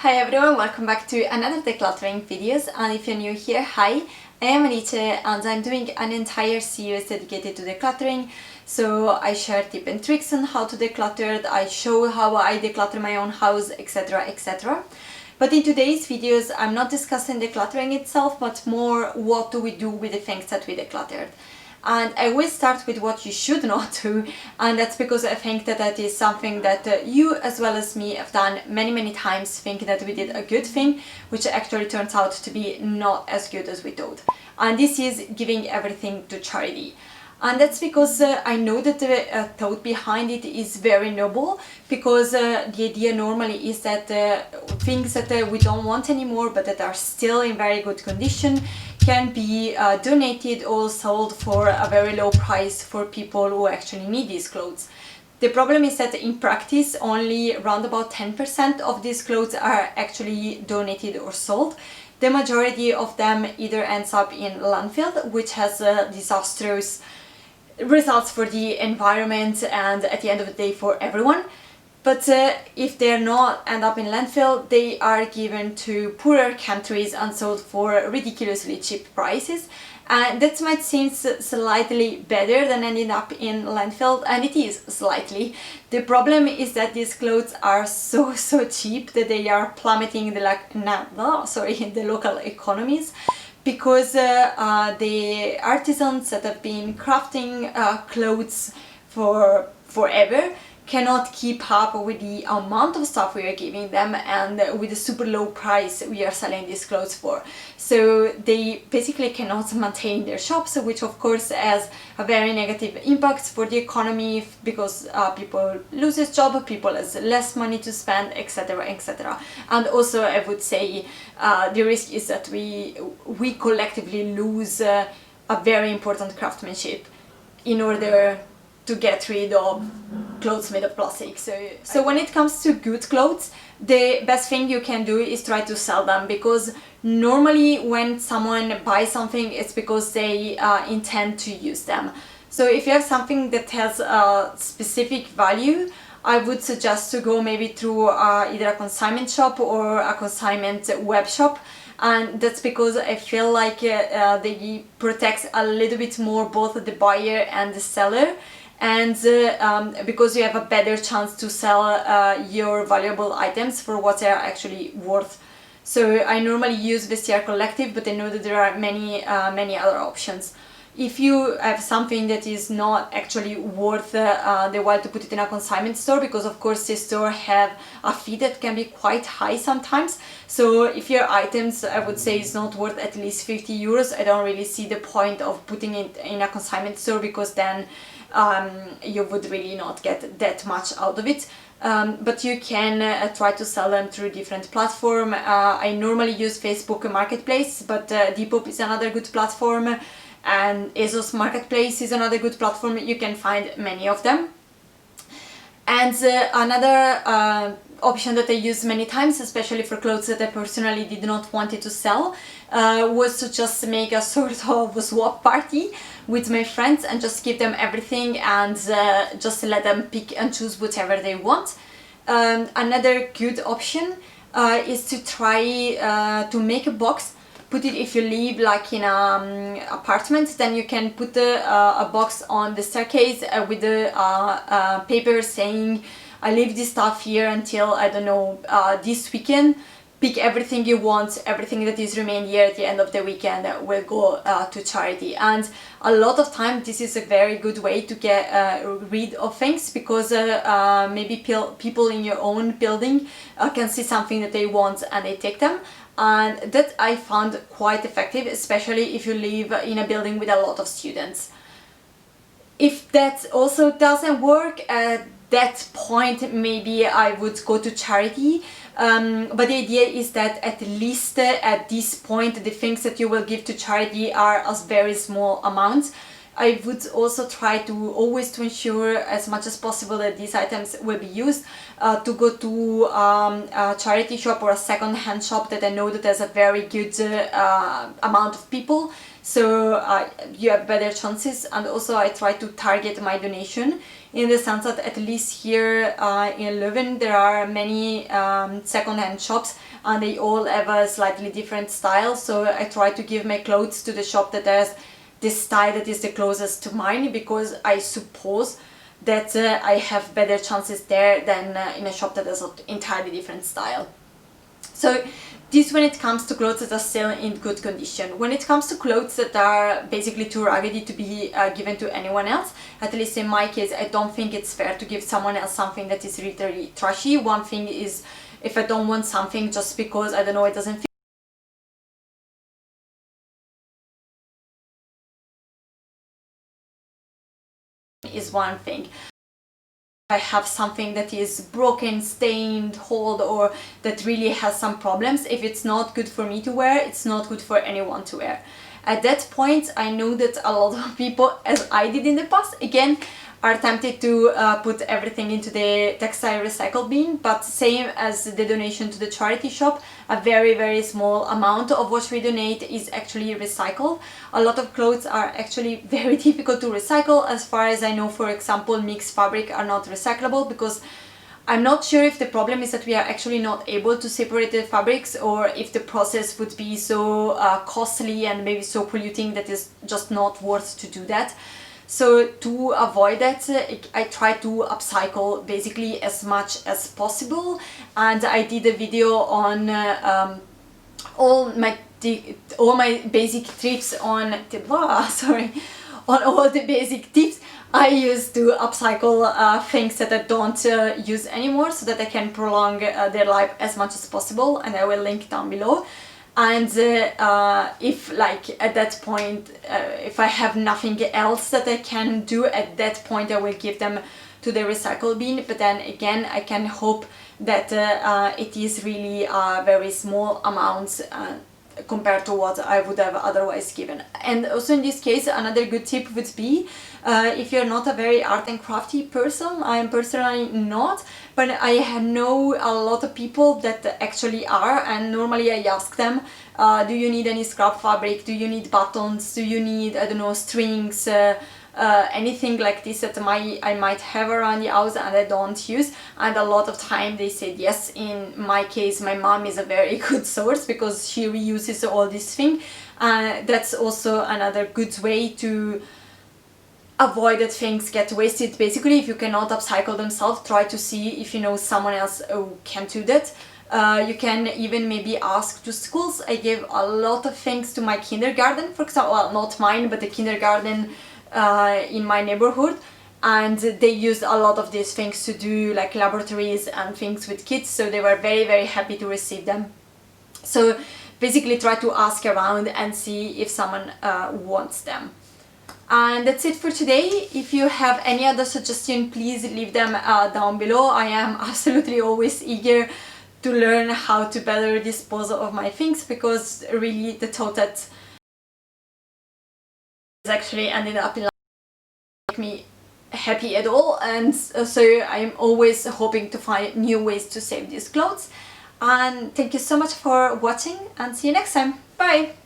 Hi everyone, welcome back to another decluttering videos, and if you're new here, hi, I am Alice and I'm doing an entire series dedicated to decluttering. So I share tips and tricks on how to declutter, I show how I declutter my own house, etc, etc. But in today's videos I'm not discussing decluttering itself, but more what do we do with the things that we decluttered. And I will start with what you should not do, and that's because I think that is something that you as well as me have done many times, think that we did a good thing, which actually turns out to be not as good as we thought. And this is giving everything to charity. And that's because I know that the thought behind it is very noble, because the idea normally is that things that we don't want anymore but that are still in very good condition can be donated or sold for a very low price for people who actually need these clothes. The problem is that in practice only around about 10% of these clothes are actually donated or sold. The majority of them either ends up in landfill, which has disastrous results for the environment and at the end of the day for everyone. But if they're not end up in landfill, they are given to poorer countries and sold for ridiculously cheap prices. And that might seem slightly better than ending up in landfill, and it is slightly. The problem is that these clothes are so cheap that they are plummeting the local economies, because the artisans that have been crafting clothes for forever cannot keep up with the amount of stuff we are giving them and with the super low price we are selling these clothes for. So they basically cannot maintain their shops, which of course has a very negative impact for the economy, because people lose their job, people has less money to spend, etc, etc. And also I would say the risk is that we collectively lose a very important craftsmanship in order to get rid of clothes made of plastic. So when it comes to good clothes, the best thing you can do is try to sell them, because normally when someone buys something, it's because they intend to use them. So if you have something that has a specific value, I would suggest to go maybe through either a consignment shop or a consignment web shop. And that's because I feel like they protect a little bit more both the buyer and the seller, and because you have a better chance to sell your valuable items for what they are actually worth. So I normally use Vestiare Collective, but I know that there are many other options. If you have something that is not actually worth the while to put it in a consignment store, because of course the store have a fee that can be quite high sometimes, so if your items, I would say, is not worth at least 50 euros, I don't really see the point of putting it in a consignment store, because then you would really not get that much out of it. But you can try to sell them through different platforms. I normally use Facebook Marketplace, but Depop is another good platform, and ASOS Marketplace is another good platform. You can find many of them. And another option that I use many times, especially for clothes that I personally did not want to sell, was to just make a sort of swap party with my friends and just give them everything and just let them pick and choose whatever they want. Another good option is to try to make a box. Put it, if you live like in an apartment, then you can put a box on the staircase with the paper saying, I leave this stuff here until, I don't know, this weekend. Pick everything you want, everything that is remain here at the end of the weekend will go to charity. And a lot of time this is a very good way to get rid of things, because maybe people in your own building can see something that they want and they take them. And that I found quite effective, especially if you live in a building with a lot of students. If that also doesn't work, at that point maybe I would go to charity. But the idea is that at least at this point the things that you will give to charity are as very small amounts. I would also try to always to ensure as much as possible that these items will be used, to go to a charity shop or a second-hand shop that I know that has a very good amount of people so you have better chances. And also I try to target my donation in the sense that at least here in Leuven there are many second-hand shops, and they all have a slightly different style, so I try to give my clothes to the shop that has this style that is the closest to mine, because I suppose that I have better chances there than in a shop that has an entirely different style. So this when it comes to clothes that are still in good condition. When it comes to clothes that are basically too raggedy to be given to anyone else, at least in my case, I don't think it's fair to give someone else something that is really trashy. One thing is, if I don't want something just because, I don't know, it doesn't fit, is one thing. I have something that is broken, stained, old, or that really has some problems, if it's not good for me to wear, it's not good for anyone to wear. At that point, I know that a lot of people, as I did in the past, again, are tempted to put everything into the textile recycle bin, but same as the donation to the charity shop, a very small amount of what we donate is actually recycled. A lot of clothes are actually very difficult to recycle. As far as I know, for example, mixed fabric are not recyclable, because I'm not sure if the problem is that we are actually not able to separate the fabrics, or if the process would be so costly and maybe so polluting that it's just not worth to do that. So to avoid that, I try to upcycle basically as much as possible, and I did a video on all my basic tips on on all the basic tips I use to upcycle things that I don't use anymore, so that I can prolong their life as much as possible, and I will link down below. And if like at that point, if I have nothing else that I can do at that point, I will give them to the recycle bin. But then again, I can hope that it is really very small amounts compared to what I would have otherwise given. And also in this case, another good tip would be, if you're not a very art and crafty person, I am personally not, but I know a lot of people that actually are, and normally I ask them, do you need any scrap fabric, do you need buttons, do you need, I don't know, strings, anything like this that I might have around the house and I don't use, and a lot of time they said yes. In my case, my mom is a very good source because she reuses all this thing. That's also another good way to avoid that things get wasted. Basically, if you cannot upcycle themselves, try to see if you know someone else who can do that. You can even maybe ask to schools. I gave a lot of things to my kindergarten, for example, well, not mine, but the kindergarten in my neighborhood, and they used a lot of these things to do like laboratories and things with kids, so they were very happy to receive them. So basically try to ask around and see if someone wants them. And that's it for today. If you have any other suggestion, please leave them down below. I am absolutely always eager to learn how to better dispose of my things, because really the thought that is actually ended up in life make me happy at all, and so I'm always hoping to find new ways to save these clothes. And thank you so much for watching, and see you next time. Bye!